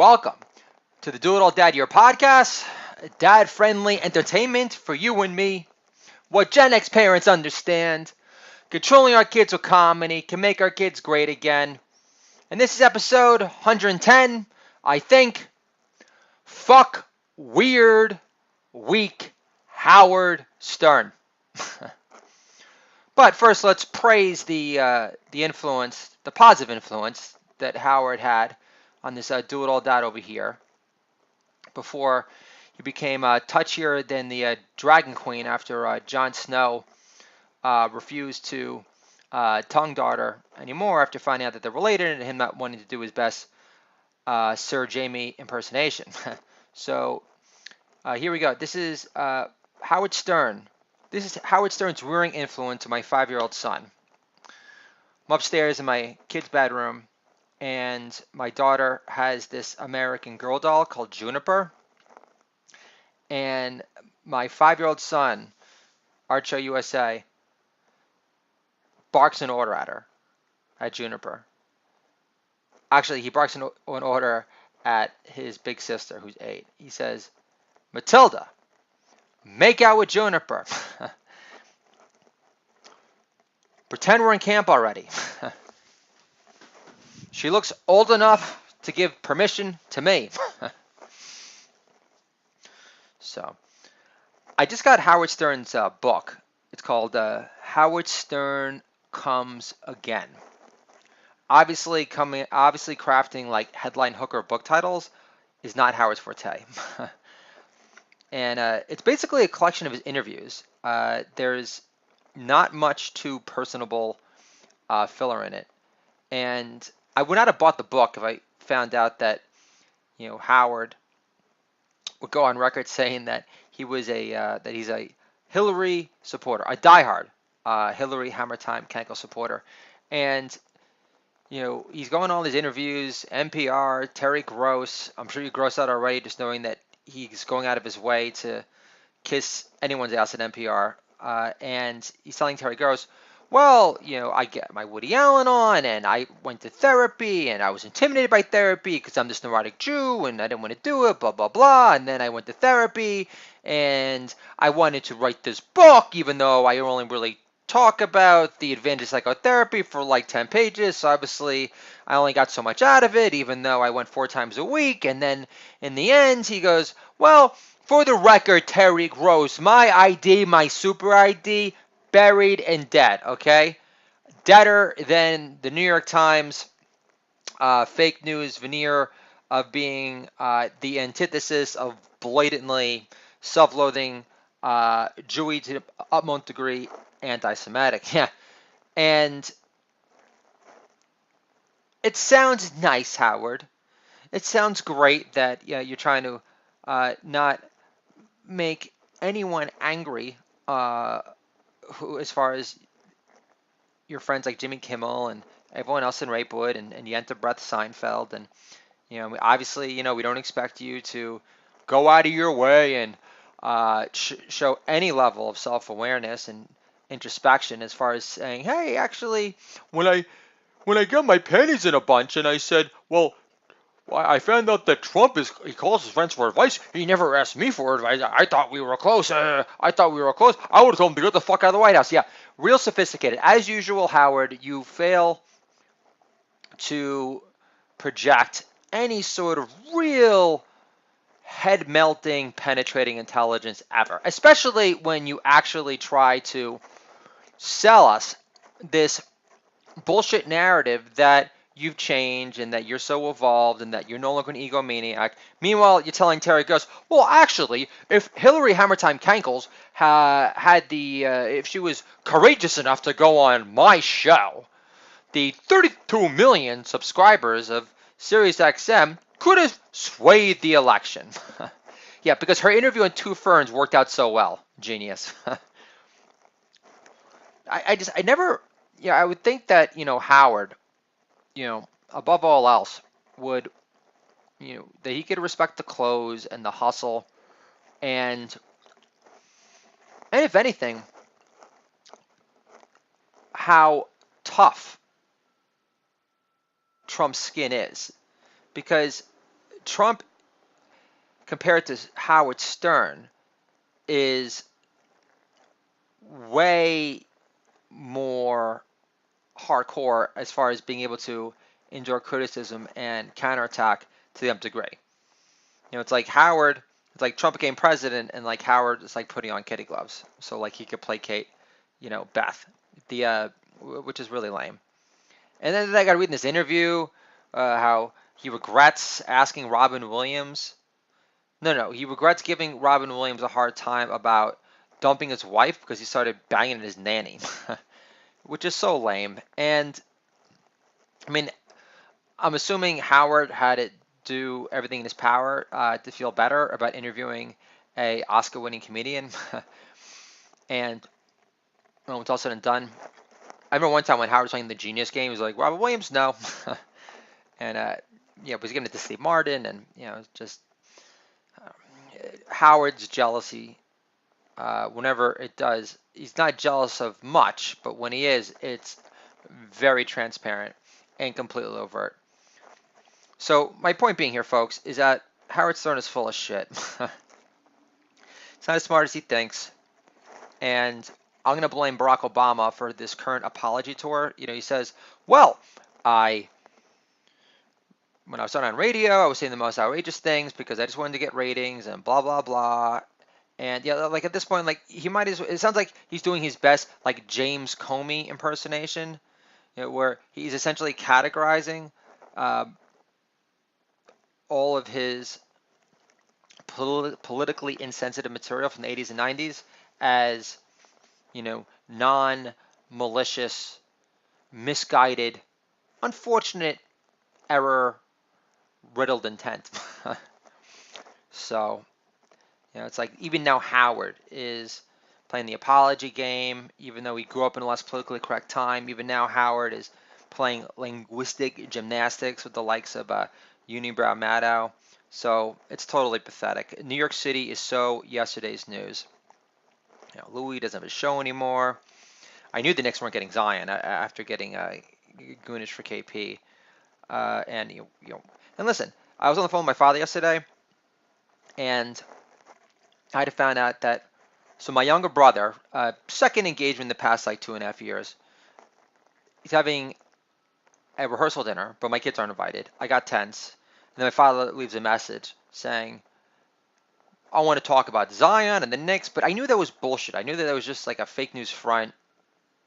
Welcome to the Do It All Dad Your podcast, dad-friendly entertainment for you and me. What Gen X parents understand, controlling our kids with comedy can make our kids great again. And this is episode 110, I think. Fuck weird, weak Howard Stern. But first, let's praise the influence, the positive influence that Howard had on this Do It All Dad over here before he became touchier than the Dragon Queen after Jon Snow refused to tongue dart her anymore after finding out that they're related and him not wanting to do his best Sir Jamie impersonation. So here we go. This is Howard Stern. This is Howard Stern's rearing influence to my 5-year-old son. I'm upstairs in my kid's bedroom, and my daughter has this American Girl doll called Juniper. And my 5-year-old son, Archo USA, barks an order at her, at Juniper. Actually, he barks an order at his big sister, who's 8. He says, "Matilda, make out with Juniper." Pretend we're in camp already. She looks old enough to give permission to me. So, I just got Howard Stern's book. It's called Howard Stern Comes Again. Obviously, crafting like headline hooker book titles is not Howard's forte. And it's basically a collection of his interviews. There's not much too personable filler in it. And I would not have bought the book if I found out that, Howard would go on record saying that he was that he's a Hillary supporter, a diehard Hillary Hammer Time Cankle supporter, and he's going on all these interviews, NPR, Terry Gross. I'm sure you grossed out already just knowing that he's going out of his way to kiss anyone's ass at NPR, and he's telling Terry Gross, well, I get my Woody Allen on, and I went to therapy, and I was intimidated by therapy because I'm this neurotic Jew, and I didn't want to do it, blah, blah, blah. And then I went to therapy, and I wanted to write this book, even though I only really talk about the advantage of psychotherapy for like 10 pages. So obviously, I only got so much out of it, even though I went 4 times a week. And then in the end, he goes, well, for the record, Terry Gross, my ID, my super ID, buried and dead, okay? Deader than the New York Times fake news veneer of being the antithesis of blatantly self-loathing, Jewy to the utmost degree, anti-Semitic. Yeah, and it sounds nice, Howard. It sounds great that you're trying to not make anyone angry. Who, as far as your friends like Jimmy Kimmel and everyone else in Rapewood and Yenta Breth Seinfeld, and obviously we don't expect you to go out of your way and show any level of self-awareness and introspection as far as saying, hey, actually, when I got my panties in a bunch and I said, well, I found out that Trump he calls his friends for advice. He never asked me for advice. I thought we were close. I would have told him to get the fuck out of the White House. Yeah, real sophisticated. As usual, Howard, you fail to project any sort of real head-melting, penetrating intelligence ever. Especially when you actually try to sell us this bullshit narrative that you've changed and that you're so evolved and that you're no longer an egomaniac. Meanwhile, you're telling Terry Gross, well, actually, if Hillary Hammertime Cankles if she was courageous enough to go on my show, the 32 million subscribers of SiriusXM could have swayed the election. Yeah, because her interview on Two Ferns worked out so well. Genius. I would think that, Howard, above all else, would, that he could respect the clothes and the hustle, and if anything, how tough Trump's skin is. Because Trump, compared to Howard Stern, is way more hardcore as far as being able to endure criticism and counterattack to the nth degree. It's like Howard, it's like Trump became president, and like Howard is like putting on kitty gloves, so like he could placate, Beth, which is really lame. And then I got reading this interview, how he regrets asking Robin Williams. No, he regrets giving Robin Williams a hard time about dumping his wife because he started banging his nanny, which is so lame. And I mean, I'm assuming Howard had to do everything in his power to feel better about interviewing a Oscar-winning comedian. And when it's all said and done, I remember one time when Howard was playing the Genius game, he was like, Robin Williams, no. And yeah, but he's giving it to Steve Martin, and it's just Howard's jealousy. Whenever it does, he's not jealous of much, but when he is, it's very transparent and completely overt. So my point being here, folks, is that Howard Stern is full of shit. It's not as smart as he thinks, and I'm going to blame Barack Obama for this current apology tour. He says, well, when I was on radio, I was saying the most outrageous things because I just wanted to get ratings and blah, blah, blah. And yeah, like at this point, like he might as well, it sounds like he's doing his best, like James Comey impersonation, where he's essentially categorizing all of his politically insensitive material from the 80s and 90s as, non-malicious, misguided, unfortunate, error-riddled intent. So, it's like even now Howard is playing the apology game, even though he grew up in a less politically correct time. Even now Howard is playing linguistic gymnastics with the likes of Unibrow Maddow. So it's totally pathetic. New York City is so yesterday's news. Louis doesn't have a show anymore. I knew the Knicks weren't getting Zion after getting Goonish for KP. And listen, I was on the phone with my father yesterday, and I had to find out that my younger brother, second engagement in the past like 2.5 years, he's having a rehearsal dinner, but my kids aren't invited. I got tense. And then my father leaves a message saying, I want to talk about Zion and the Knicks, but I knew that was bullshit. I knew that was just like a fake news front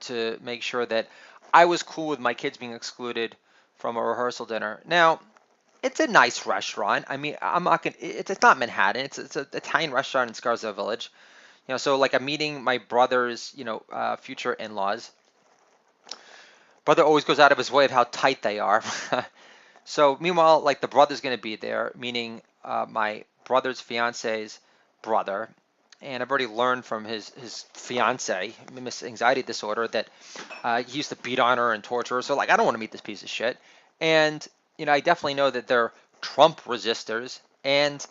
to make sure that I was cool with my kids being excluded from a rehearsal dinner. Now, it's a nice restaurant. I mean, I'm not gonna. It's not Manhattan. It's an Italian restaurant in Scarsdale Village. So like I'm meeting my brother's, future in-laws. Brother always goes out of his way of how tight they are. So meanwhile, like the brother's gonna be there, meaning my brother's fiance's brother, and I've already learned from his fiance, Miss Anxiety Disorder, that he used to beat on her and torture her. So like I don't want to meet this piece of shit. And I definitely know that they're Trump resistors, and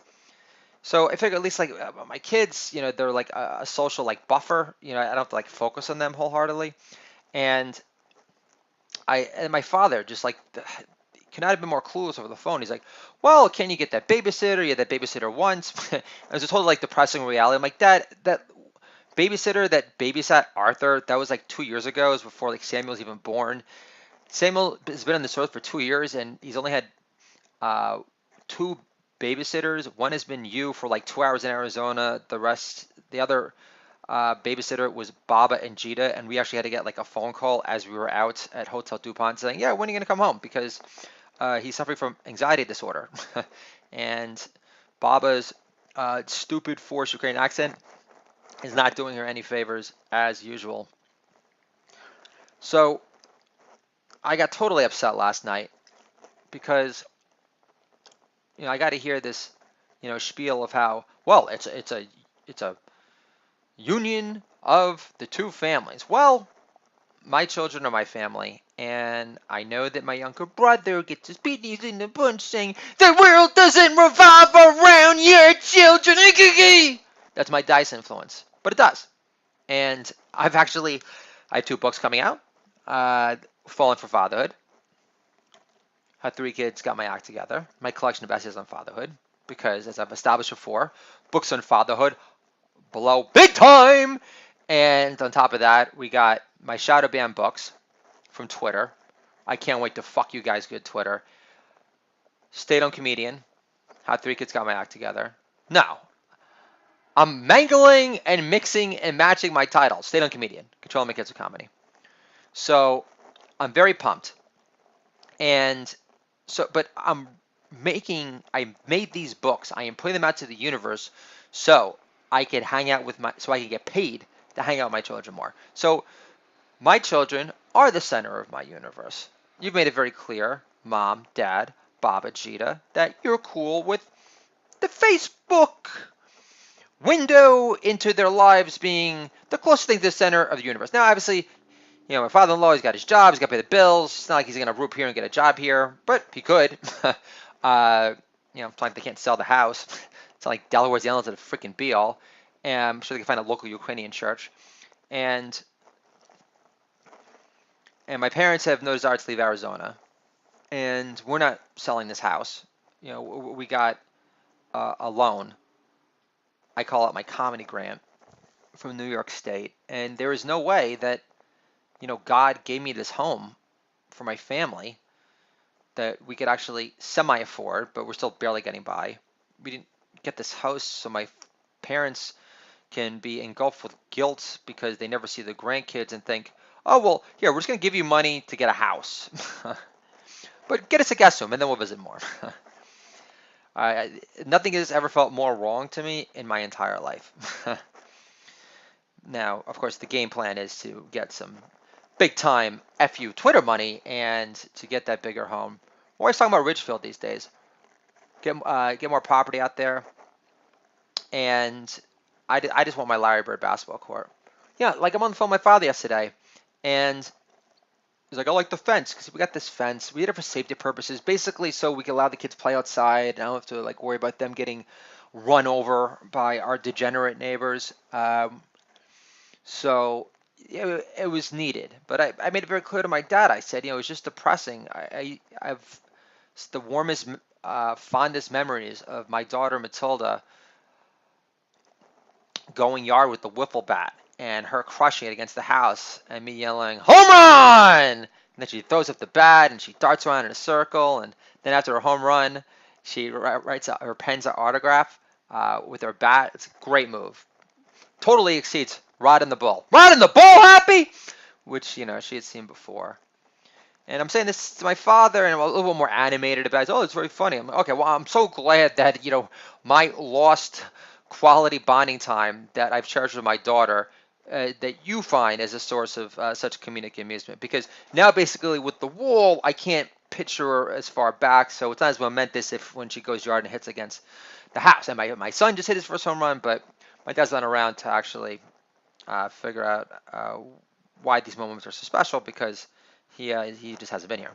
so I figure at least like my kids, they're like a social like buffer. I don't have to like focus on them wholeheartedly. And my father just like could not have been more clueless over the phone. He's like, well, can you get that babysitter? You had that babysitter once. It was a totally like depressing reality. I'm like, that babysitter that babysat Arthur, that was like 2 years ago. It was before like Samuel was even born. Samuel has been on this earth for 2 years, and he's only had 2 babysitters. One has been you for like 2 hours in Arizona. The other babysitter was Baba and Jita, and we actually had to get like a phone call as we were out at Hotel DuPont saying, yeah, when are you going to come home? Because he's suffering from anxiety disorder. And Baba's stupid forced Ukrainian accent is not doing her any favors as usual. So I got totally upset last night because I got to hear this spiel of how, well, it's a union of the two families. Well, my children are my family, and I know that my younger brother gets his beaties in the bunch saying, the world doesn't revolve around your children. That's my Dice influence, but it does. And I have 2 books coming out. Fallen for Fatherhood, Had 3 kids, got my act together. My collection of essays on fatherhood, because as I've established before, books on fatherhood below big time. And on top of that, we got my shadow banned books from Twitter. I can't wait to fuck you guys good, Twitter. Stayed on comedian. Had 3 kids, got my act together. Now, I'm mangling and mixing and matching my titles. Stayed on comedian. Controlling my kids with comedy. So I'm very pumped. And so, but I made these books. I am putting them out to the universe so I could so I could get paid to hang out with my children more. So my children are the center of my universe. You've made it very clear, Mom, Dad, Baba, Gita, that you're cool with the Facebook window into their lives being the closest thing to the center of the universe. Now, obviously, my father-in-law, he's got his job, he's got to pay the bills. It's not like he's going to root here and get a job here, but he could. It's like they can't sell the house. It's not like Delaware's the islands of the freaking be-all. And I'm sure they can find a local Ukrainian church. And my parents have no desire to leave Arizona. And we're not selling this house. We got a loan. I call it my comedy grant from New York State. And there is no way that God gave me this home for my family that we could actually semi-afford, but we're still barely getting by. We didn't get this house so my parents can be engulfed with guilt because they never see the grandkids and think, oh, well, here, we're just going to give you money to get a house. But get us a guest room, and then we'll visit more. Nothing has ever felt more wrong to me in my entire life. Now, of course, the game plan is to get some big time FU Twitter money and to get that bigger home. We're always talking about Ridgefield these days. Get more property out there. And I just want my Larry Bird basketball court. Yeah, like I'm on the phone with my father yesterday, and he's like, I like the fence because we got this fence. We did it for safety purposes, basically so we can allow the kids to play outside. I don't have to worry about them getting run over by our degenerate neighbors. So it was needed, but I made it very clear to my dad. I said, it's just depressing. I've it's the warmest, fondest memories of my daughter Matilda going yard with the wiffle bat and her crushing it against the house and me yelling, home run! And then she throws up the bat and she darts around in a circle. And then after a home run, she writes out her pen's autograph with her bat. It's a great move. Totally exceeds Rod and the Bull. Rod and the Bull happy? Which, she had seen before. And I'm saying this to my father, and I'm a little bit more animated about it. Oh, it's very funny. I'm like, okay, well, I'm so glad that, my lost quality bonding time that I've cherished with my daughter, that you find as a source of such comedic amusement. Because now, basically, with the wall, I can't picture her as far back, so it's not as momentous when she goes yard and hits against the house. And my son just hit his first home run, but my dad's not around to actually figure out why these moments are so special, because he just hasn't been here.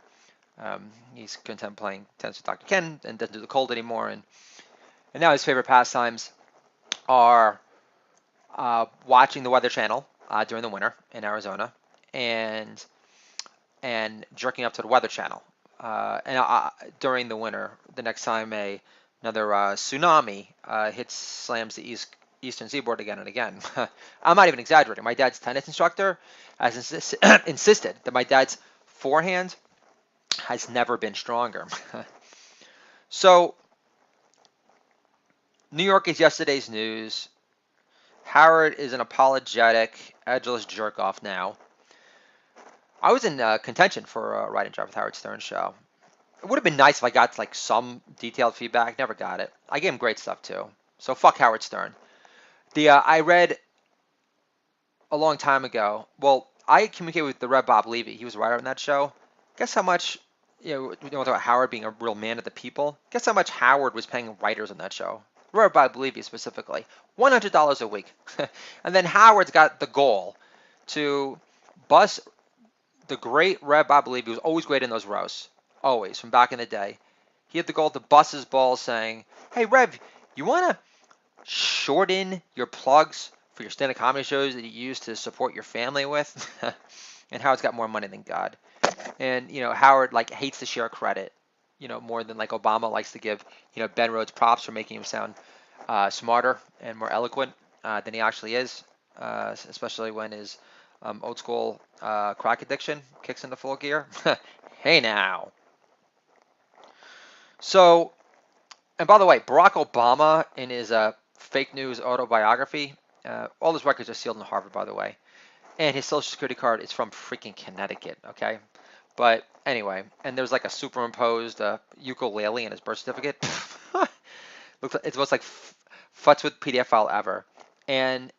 He's content playing tennis with Dr. Ken and doesn't do the cold anymore. And now his favorite pastimes are watching the Weather Channel during the winter in Arizona and jerking up to the Weather Channel. During the winter, the next time another tsunami slams the eastern seaboard again and again. I'm not even exaggerating. My dad's tennis instructor has insisted that my dad's forehand has never been stronger. So, New York is yesterday's news. Howard is an apologetic, edgeless jerk-off now. I was in contention for a Write and Drive with Howard Stern show. It would have been nice if I got some detailed feedback. Never got it. I gave him great stuff too. So fuck Howard Stern. I read a long time ago. Well, I communicated with the Rev Bob Levy. He was a writer on that show. Guess how much, we don't talk about Howard being a real man of the people. Guess how much Howard was paying writers on that show? Rev Bob Levy specifically. $100 a week. And then Howard's got the goal to bust the great Rev Bob Levy, who was always great in those roasts. Always, from back in the day. He had the goal to bust his balls saying, hey, Rev, you want to shorten your plugs for your stand-up comedy shows that you use to support your family with? And Howard's got more money than God. And, Howard, hates to share credit. more than like Obama likes to give, Ben Rhodes props for making him sound smarter and more eloquent than he actually is, especially when his old school crack addiction kicks into full gear. Hey now. So, and by the way, Barack Obama in his fake news autobiography, all his records are sealed in Harvard, by the way, and his social security card is from freaking Connecticut, okay? But anyway, and there's like a superimposed ukulele in his birth certificate. It's the most like futz with PDF file ever. And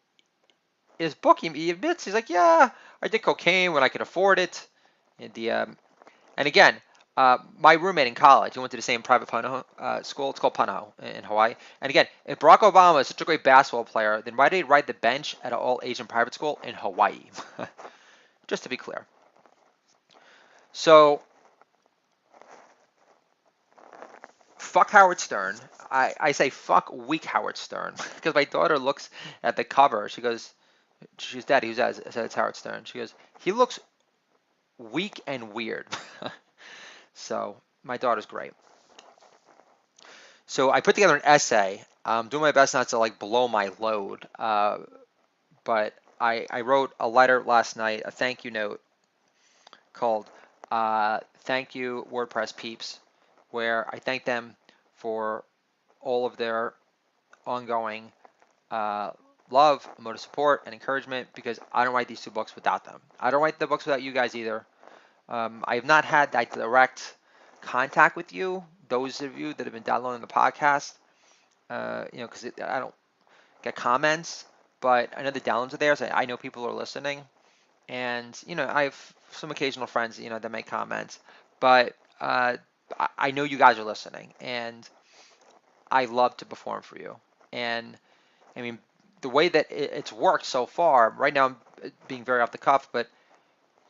his book, he admits, he's like, yeah, I did cocaine when I could afford it. And again, my roommate in college, he went to the same private Punahou school. It's called Punahou in Hawaii. And again, if Barack Obama is such a great basketball player, then why did he ride the bench at an all-Asian private school in Hawaii? Just to be clear. So, fuck Howard Stern. I say fuck weak Howard Stern because my daughter looks at the cover. She's Daddy, who's that? I said it's Howard Stern. She goes, he looks weak and weird. So my daughter's great. So I put together an essay. I'm doing my best not to like blow my load, but I wrote a letter last night, a thank you note called "Thank You WordPress Peeps," where I thank them for all of their ongoing love, emotive support, and encouragement because I don't write these two books without them. I don't write the books without you guys either. I have not had that direct contact with you, those of you that have been downloading the podcast, because I don't get comments, but I know the downloads are there, so I know people are listening. And, I have some occasional friends, that make comments, but I know you guys are listening, and I love to perform for you. And I mean, the way that it's worked so far, right now I'm being very off the cuff, but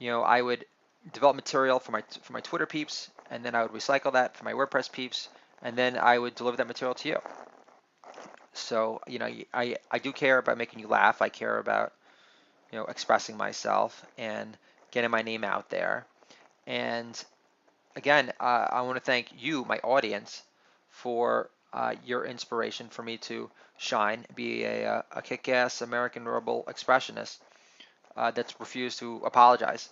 I would develop material for my Twitter peeps, and then I would recycle that for my WordPress peeps, and then I would deliver that material to you. So, I do care about making you laugh. I care about, expressing myself and getting my name out there. And again, I want to thank you, my audience, for your inspiration for me to shine, be a kick-ass American rebel expressionist that's refused to apologize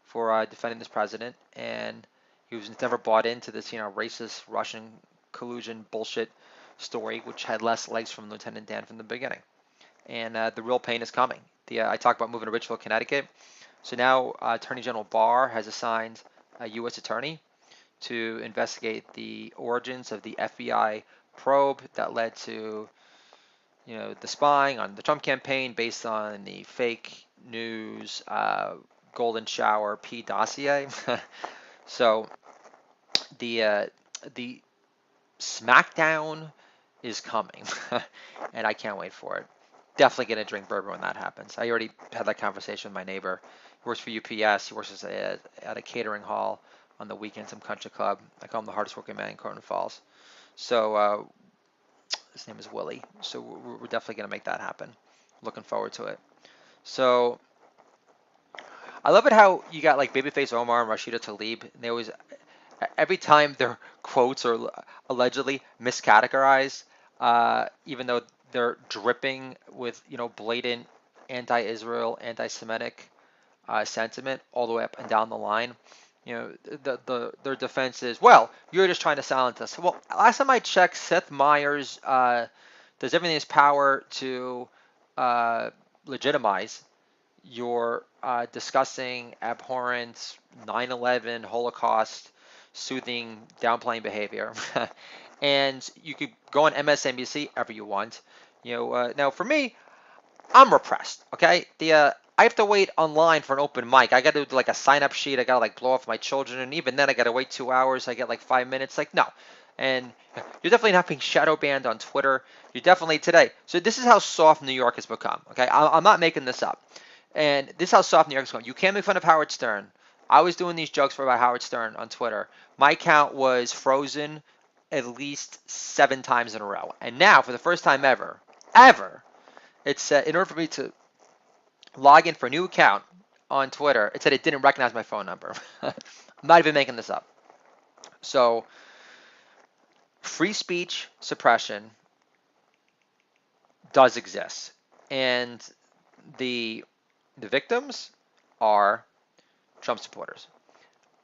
for defending this president, and he was never bought into this, racist Russian collusion bullshit story, which had less legs from Lieutenant Dan from the beginning. And the real pain is coming. I talked about moving to Richfield, Connecticut. So now Attorney General Barr has assigned a U.S. attorney to investigate the origins of the FBI probe that led to, the spying on the Trump campaign based on the fake news Golden Shower P dossier. So the smackdown is coming, and I can't wait for it. Definitely gonna drink bourbon when that happens. I already had that conversation with my neighbor. He works for UPS. He works at a catering hall on the weekends, some country club. I call him the hardest working man in Croton Falls. So his name is Willie. So we're definitely gonna make that happen. Looking forward to it. So I love it how you got like Babyface Omar and Rashida Tlaib. And they always, every time their quotes are allegedly miscategorized, even though they're dripping with blatant anti-Israel, anti-Semitic sentiment all the way up and down the line. Their defense is, well, you're just trying to silence us. Well, last time I checked, Seth Meyers does everything in his power to legitimize your discussing abhorrent 9/11 Holocaust soothing downplaying behavior. And you could go on MSNBC ever you want. Now for me, I'm repressed. Okay, I have to wait online for an open mic. I got to do like a sign up sheet. I got to like blow off my children, and even then I got to wait 2 hours. I get like 5 minutes. Like no, and you're definitely not being shadow banned on Twitter. You're definitely today. So this is how soft New York has become. Okay, I'm not making this up. And this is how soft New York is going. You can't make fun of Howard Stern. I was doing these jokes about Howard Stern on Twitter. My account was frozen at least 7 times in a row. And now, for the first time ever, it's in order for me to log in for a new account on Twitter, it said it didn't recognize my phone number. I'm not even making this up. So free speech suppression does exist, and the victims are Trump supporters,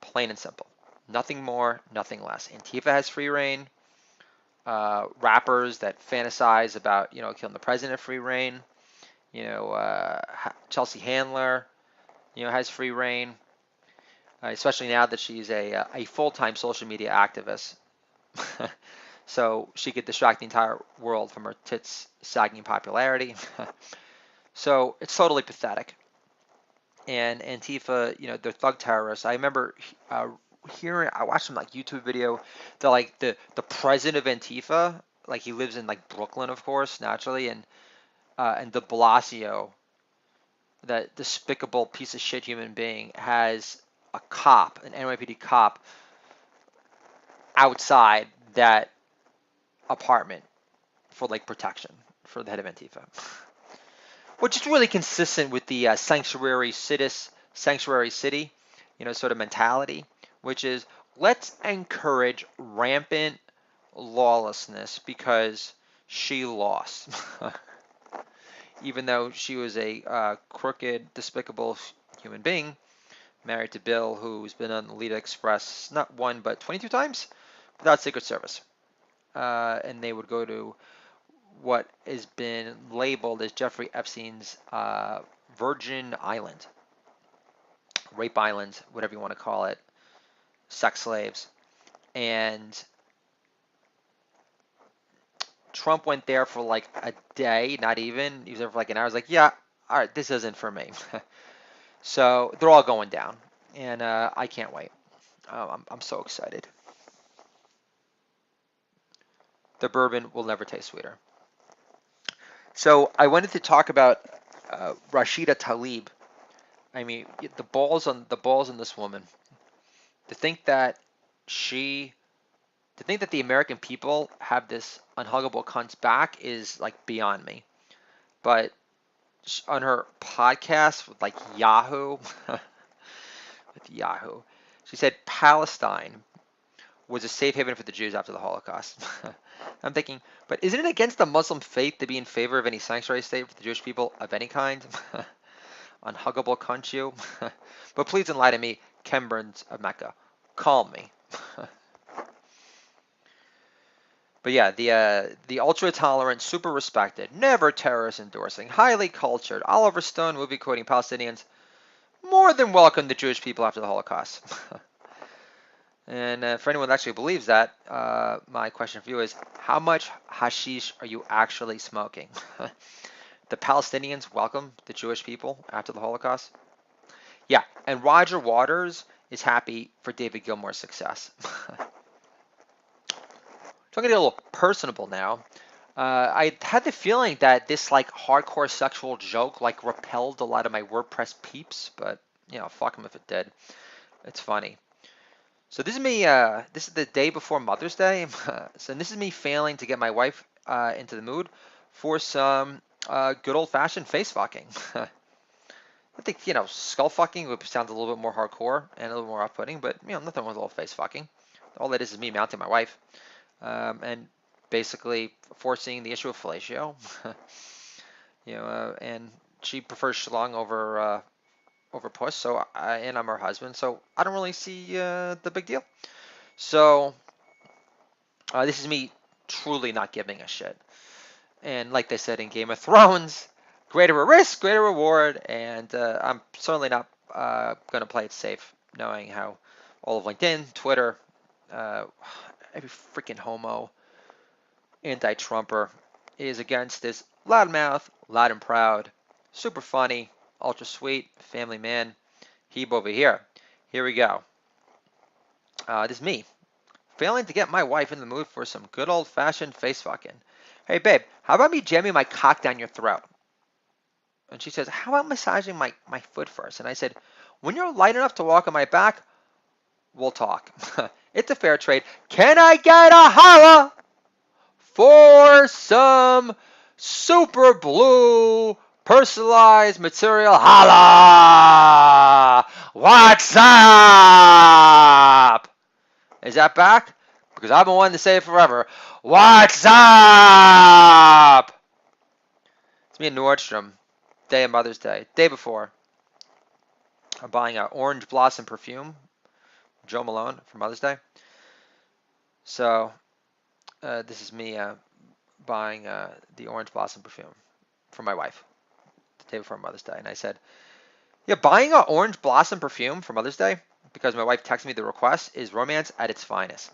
plain and simple. Nothing more, nothing less. Antifa has free reign. Rappers that fantasize about killing the president have free reign. Chelsea Handler has free reign, especially now that she's a full-time social media activist. So she could distract the entire world from her tits sagging popularity. So it's totally pathetic. And Antifa, they're thug terrorists. I remember I watched some like YouTube video that like the president of Antifa, like he lives in like Brooklyn, of course, naturally, and De Blasio, that despicable piece of shit human being, has a cop, an NYPD cop, outside that apartment for like protection for the head of Antifa, which is really consistent with the sanctuary city, sort of mentality, which is let's encourage rampant lawlessness because she lost. Even though she was a crooked, despicable human being, married to Bill, who's been on the Lolita Express not one but 22 times without Secret Service. And they would go to what has been labeled as Jeffrey Epstein's Virgin Island, Rape Island, whatever you want to call it, sex slaves. And Trump went there for like a day, not even. He was there for like an hour. I was like, yeah, all right, this isn't for me. So they're all going down, and I can't wait. I'm so excited. The bourbon will never taste sweeter. So I wanted to talk about Rashida Tlaib. I mean, the balls on this woman. To think that the American people have this unhuggable cunt's back is like beyond me. But on her podcast with like Yahoo, she said Palestine was a safe haven for the Jews after the Holocaust. I'm thinking, but isn't it against the Muslim faith to be in favor of any sanctuary state for the Jewish people of any kind? Unhuggable cunt you. But please don't lie to me, Ken Burns of Mecca. Calm me. But yeah, the ultra tolerant, super respected, never terrorist endorsing, highly cultured Oliver Stone movie quoting Palestinians more than welcome the Jewish people after the Holocaust. And for anyone that actually believes that, my question for you is, how much hashish are you actually smoking? The Palestinians welcome the Jewish people after the Holocaust? Yeah, and Roger Waters is happy for David Gilmour's success. So I'm going to get a little personable now. I had the feeling that this like hardcore sexual joke like repelled a lot of my WordPress peeps, but fuck them if it did. It's funny. So this is me. This is the day before Mother's Day. So this is me failing to get my wife into the mood for some good old-fashioned face fucking. I think skull fucking would sound a little bit more hardcore and a little more off-putting, but nothing wrong with a little face fucking. All that is me mounting my wife. And basically forcing the issue of fellatio, and she prefers schlong over puss. So and I'm her husband, so I don't really see the big deal. So this is me truly not giving a shit. And like they said in Game of Thrones, greater a risk, greater reward. And I'm certainly not going to play it safe, knowing how all of LinkedIn, Twitter, every freaking homo, anti-Trumper is against this loudmouth, loud and proud, super funny, ultra sweet, family man, Heeb over here. Here we go. This is me, failing to get my wife in the mood for some good old-fashioned face fucking. Hey babe, how about me jamming my cock down your throat? And she says, how about massaging my foot first? And I said, when you're light enough to walk on my back, we'll talk. It's a fair trade. Can I get a holla for some super blue personalized material? Holla! What's up? Is that back? because I've been wanting to say it forever. What's up? It's me in Nordstrom. Day of Mother's Day. Day before. I'm buying an Orange Blossom perfume. Joe Malone for Mother's Day. So this is me buying the Orange Blossom perfume for my wife the day before Mother's Day. And I said, yeah, buying an Orange Blossom perfume for Mother's Day, because my wife texted me the request, is romance at its finest.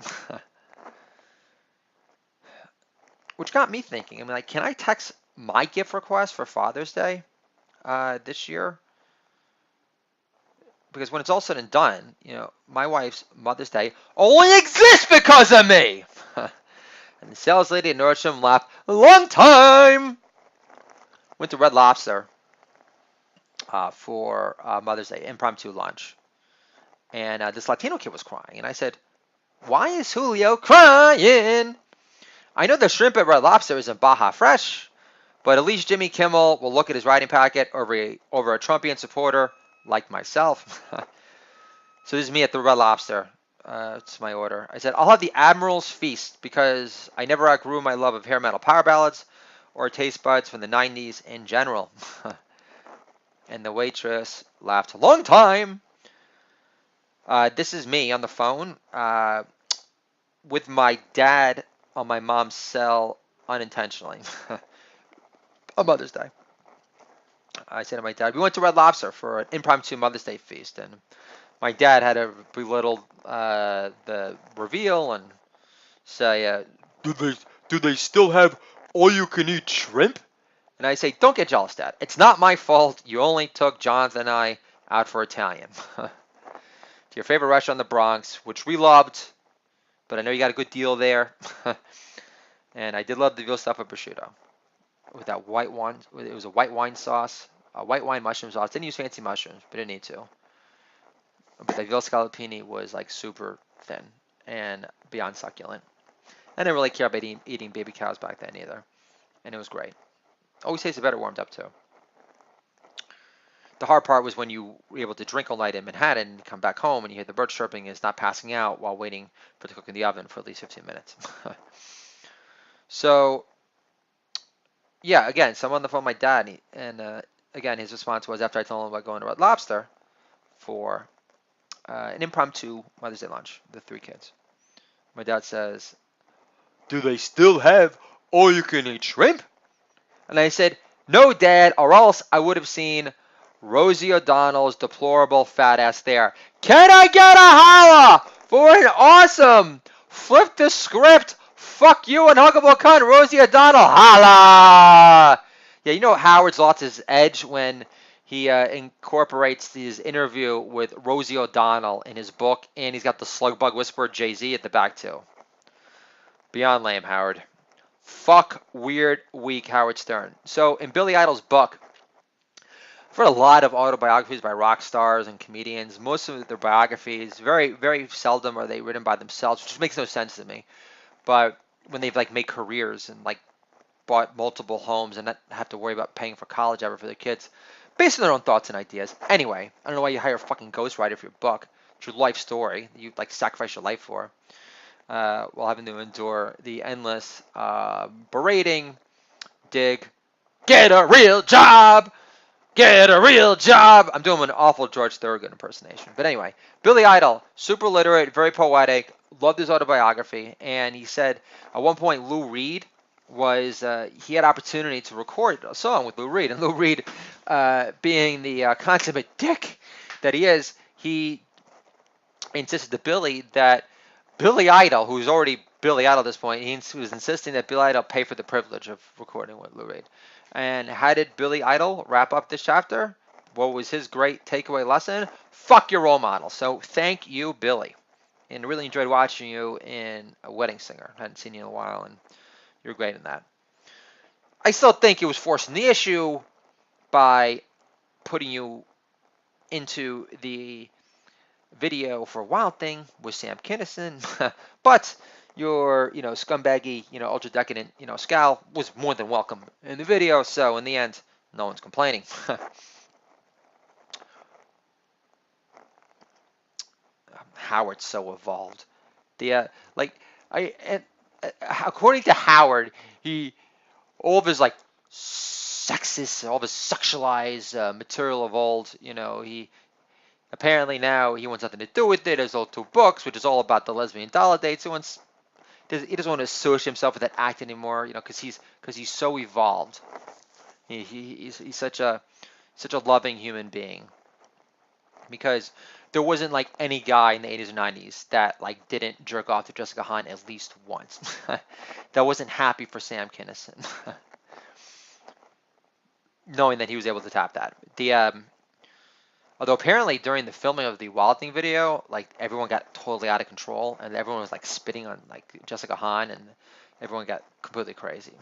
Which got me thinking. I mean, like, can I text my gift request for Father's Day this year? Because when it's all said and done, my wife's Mother's Day only exists because of me. And the sales lady at Nordstrom laughed, a long time. Went to Red Lobster for Mother's Day, impromptu lunch. And this Latino kid was crying. And I said, why is Julio crying? I know the shrimp at Red Lobster isn't Baja Fresh, but at least Jimmy Kimmel will look at his writing packet over a Trumpian supporter like myself. So this is me at the Red Lobster. It's my order. I said, I'll have the Admiral's Feast because I never outgrew my love of hair metal power ballads or taste buds from the 90s in general. And the waitress laughed a long time. This is me on the phone with my dad on my mom's cell unintentionally on Mother's Day. I said to my dad, we went to Red Lobster for an impromptu Mother's Day feast, and my dad had to belittle the reveal and say, do they still have all-you-can-eat shrimp? And I say, don't get jealous, Dad. It's not my fault. You only took Jonathan and I out for Italian. To your favorite restaurant in the Bronx, which we loved, but I know you got a good deal there. And I did love the veal stuffed with prosciutto. With that white wine, it was a white wine sauce, a white wine mushroom sauce. Didn't use fancy mushrooms, but didn't need to. But the veal scallopini was like super thin and beyond succulent. I didn't really care about eating baby cows back then either. And it was great. Always tasted better warmed up too. The hard part was when you were able to drink all night in Manhattan and come back home and you hear the birds chirping and it's not passing out while waiting for it to cook in the oven for at least 15 minutes. So, yeah, again, someone on the phone, my dad, and again, his response was after I told him about going to Red Lobster for an impromptu Mother's Day lunch, the 3 kids. My dad says, do they still have all-you-can-eat shrimp? And I said, no, Dad, or else I would have seen Rosie O'Donnell's deplorable fat ass there. Can I get a holla for an awesome flip the script, fuck you and huggable cunt, Rosie O'Donnell, holla! Yeah, Howard's lost his edge when he incorporates his interview with Rosie O'Donnell in his book, and he's got the slug bug whisperer Jay-Z at the back too. Beyond lame, Howard. Fuck weird weak Howard Stern. So in Billy Idol's book, I've read a lot of autobiographies by rock stars and comedians. Most of their biographies, very, very seldom are they written by themselves, which makes no sense to me. But when they've made careers and bought multiple homes and not have to worry about paying for college ever for their kids, based on their own thoughts and ideas. Anyway, I don't know why you hire a fucking ghostwriter for your book. It's your life story that you sacrifice your life for. While having to endure the endless berating, dig, get a real job, get a real job. I'm doing an awful George Thorogood impersonation. But anyway, Billy Idol, super literate, very poetic, loved his autobiography, and he said at one point Lou Reed he had opportunity to record a song with Lou Reed, and Lou Reed, being the consummate dick that he is, he insisted to Billy that Billy Idol, who's already Billy Idol at this point, he was insisting that Billy Idol pay for the privilege of recording with Lou Reed. And how did Billy Idol wrap up this chapter? What was his great takeaway lesson? Fuck your role model. So thank you, Billy. And I really enjoyed watching you in A Wedding Singer. I hadn't seen you in a while, and you're great in that. I still think it was forcing the issue by putting you into the video for Wild Thing with Sam Kinison, but your, scumbaggy, ultra decadent, scowl was more than welcome in the video. So in the end, no one's complaining. Howard's so evolved. The And according to Howard, he all of his like sexist, all of his sexualized material of old, he apparently now he wants nothing to do with it. There's all two books, which is all about the lesbian dollar dates. He doesn't want to associate himself with that act anymore, because he's so evolved. He's such a loving human being, because there wasn't like any guy in the 80s or 90s that like didn't jerk off to Jessica Hahn at least once. That wasn't happy for Sam Kinison, knowing that he was able to tap that. Although apparently during the filming of the Wild Thing video, like everyone got totally out of control and everyone was like spitting on like Jessica Hahn and everyone got completely crazy.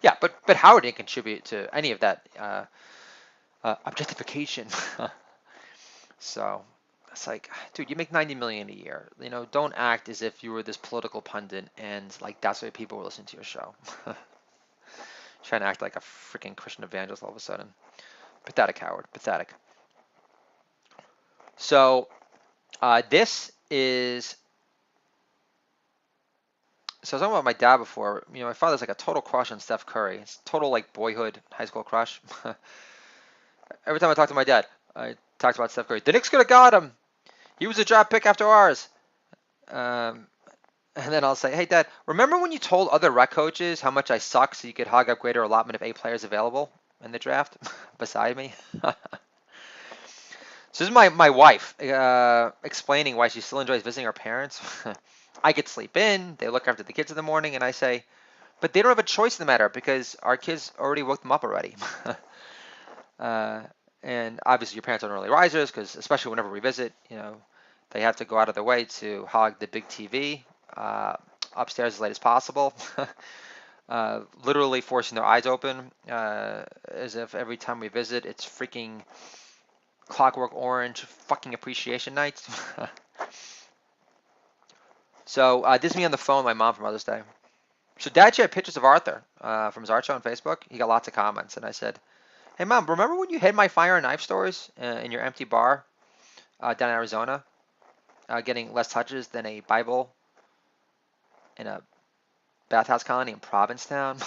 Yeah, but Howard didn't contribute to any of that objectification. So it's like, dude, you make 90 million a year. Don't act as if you were this political pundit and like that's why people were listening to your show. Trying to act like a freaking Christian evangelist all of a sudden. Pathetic, Howard. Pathetic. So this is. So I was talking about my dad before. My father's like a total crush on Steph Curry. It's total like boyhood high school crush. Every time I talk to my dad, I talked about Steph Curry. The Knicks could have got him. He was a draft pick after ours. And then I'll say, hey, Dad, remember when you told other rec coaches how much I suck so you could hog up greater allotment of A players available in the draft beside me? So this is my wife explaining why she still enjoys visiting her parents. I get sleep in. They look after the kids in the morning, and I say, but they don't have a choice in the matter because our kids already woke them up already. And obviously your parents aren't early risers because especially whenever we visit, they have to go out of their way to hog the big TV upstairs as late as possible. Literally forcing their eyes open as if every time we visit it's freaking Clockwork Orange fucking appreciation nights. So this is me on the phone with my mom for Mother's Day. So Dad shared pictures of Arthur from his art show on Facebook. He got lots of comments, and I said, hey Mom, remember when you hid my fire and knife stores in your empty bar down in Arizona, getting less touches than a Bible in a bathhouse colony in Provincetown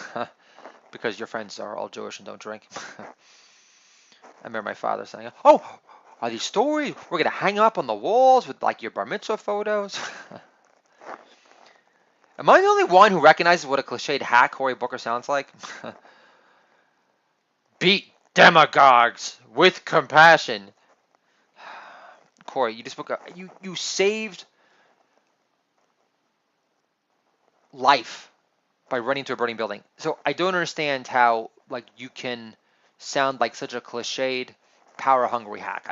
because your friends are all Jewish and don't drink? I remember my father saying, oh, are these stories? We're going to hang up on the walls with like your bar mitzvah photos? Am I the only one who recognizes what a cliched hack Cory Booker sounds like? Beat demagogues with compassion. Cory, you just you saved life by running to a burning building. So I don't understand how like you can sound like such a cliched, power-hungry hack.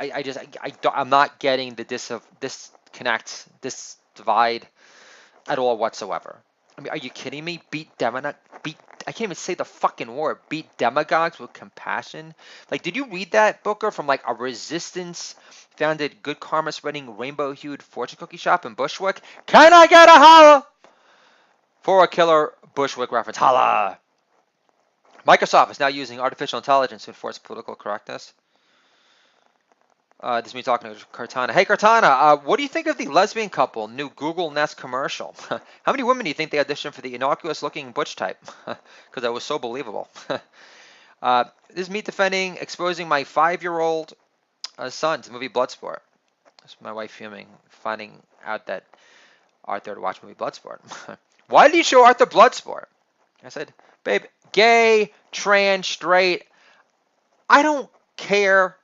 I'm not getting the disconnect, this divide at all whatsoever. I mean, are you kidding me? I can't even say the fucking word. Beat demagogues with compassion. Like, did you read that, Booker, from like a resistance-founded, good karma-spreading, rainbow-hued fortune cookie shop in Bushwick? Can I get a holla? For a killer Bushwick reference. Holla! Microsoft is now using artificial intelligence to enforce political correctness. This is me talking to Cortana. Hey, Cortana, what do you think of the lesbian couple new Google Nest commercial? How many women do you think they auditioned for the innocuous-looking butch type? Because that was so believable. This is me defending, exposing my 5-year-old son to movie Bloodsport. That's my wife fuming, finding out that Arthur had watched movie Bloodsport. Why did you show Arthur Bloodsport? I said, babe, gay, trans, straight, I don't care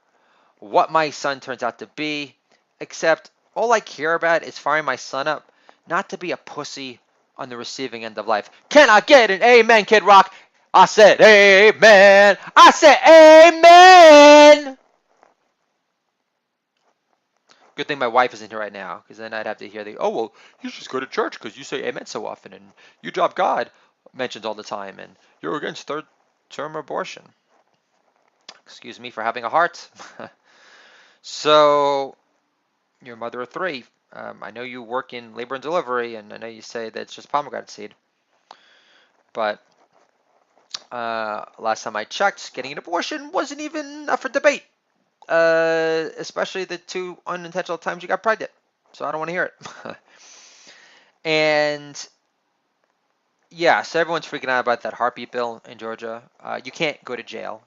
what my son turns out to be, except all I care about is firing my son up, not to be a pussy on the receiving end of life. Can I get an amen, Kid Rock? I said amen. I said amen. Good thing my wife isn't here right now, because then I'd have to hear oh, well, you just go to church because you say amen so often, and you drop God mentioned all the time, and you're against third-term abortion. Excuse me for having a heart. So, you're a mother of 3. I know you work in labor and delivery, and I know you say that it's just pomegranate seed. But last time I checked, getting an abortion wasn't even up for debate. Especially the 2 unintentional times you got pregnant. So I don't want to hear it. And yeah, so everyone's freaking out about that heartbeat bill in Georgia. You can't go to jail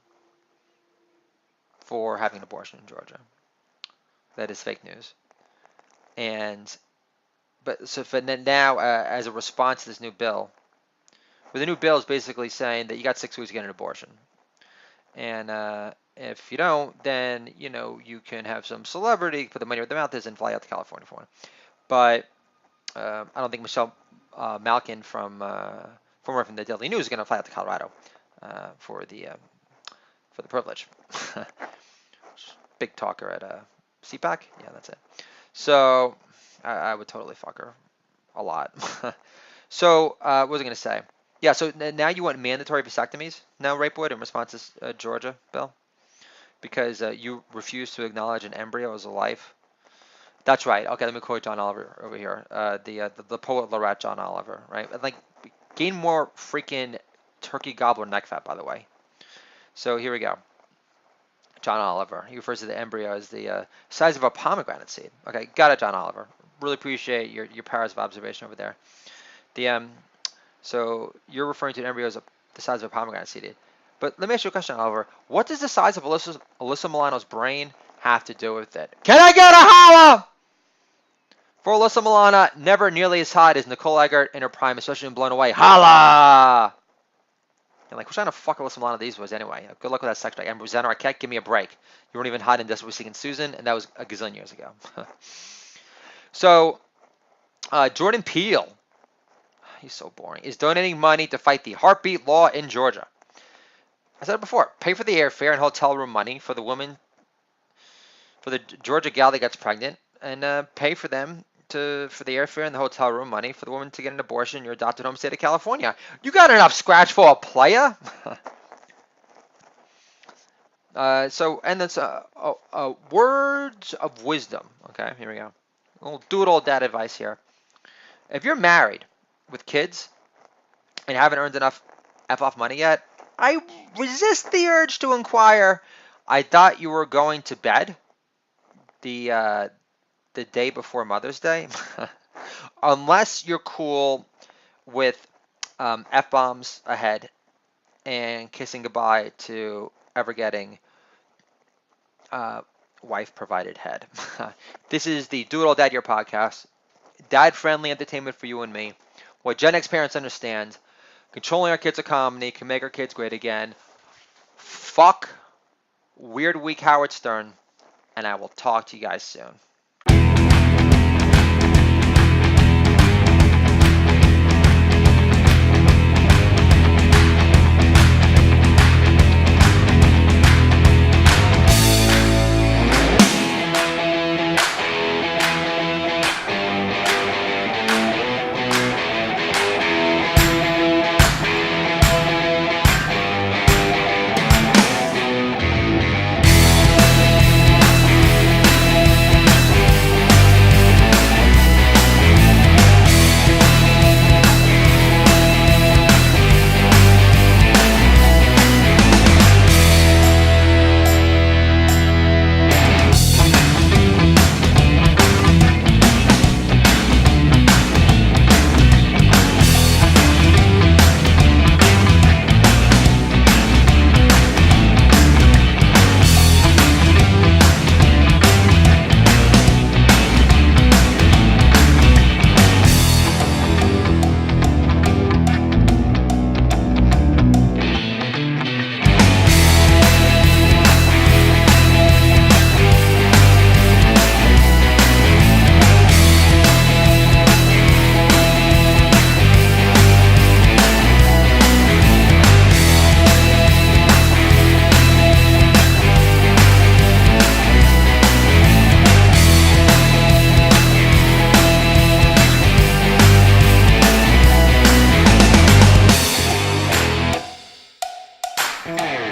for having an abortion in Georgia. That is fake news. And but so for now, as a response to this new bill, well, the new bill is basically saying that you got 6 weeks to get an abortion, and if you don't, then you can have some celebrity put the money where the mouth is and fly out to California for one. But I don't think Michelle Malkin former from the Daily News is going to fly out to Colorado for the privilege. Big talker at CPAC. Yeah, that's it. So I would totally fuck her a lot. So what was I going to say? Yeah, so now you want mandatory vasectomies now, Rapewood, in response to Georgia bill? Because you refuse to acknowledge an embryo as a life. That's right. Okay, let me quote John Oliver over here. The poet laureate John Oliver, right? Like, gain more freaking turkey gobbler neck fat, by the way. So here we go. John Oliver. He refers to the embryo as the size of a pomegranate seed. Okay, got it, John Oliver. Really appreciate your powers of observation over there. So you're referring to an embryo as the size of a pomegranate seed. But let me ask you a question, Oliver. What does the size of Alyssa Milano's brain have to do with it? Can I get a holla? For Alyssa Milano, never nearly as hot as Nicole Eggert in her prime, especially when blown away. Holla! And like, what kind of fuck Alyssa Milano these was anyway? Good luck with that sex drive. And Rosanna Arquette, give me a break. You weren't even hot in Desperately Seeking Susan, and that was a gazillion years ago. So, Jordan Peele, he's so boring, is donating money to fight the heartbeat law in Georgia. I said it before. Pay for the airfare and hotel room money for the woman, for the Georgia gal that gets pregnant, and pay for them for the airfare and the hotel room money for the woman to get an abortion in your adopted home state of California. You got enough scratch for a player? And that's words of wisdom. Okay, here we go. A little doodle dad advice here. If you're married with kids and haven't earned enough F-off money yet, I resist the urge to inquire. I thought you were going to bed the day before Mother's Day, unless you're cool with F-bombs ahead and kissing goodbye to ever getting wife-provided head. This is the Do It All Dad Year podcast. Dad-friendly entertainment for you and me. What Gen X parents understand. Controlling our kids' economy can make our kids great again. Fuck Weird Week Howard Stern. And I will talk to you guys soon. Bye.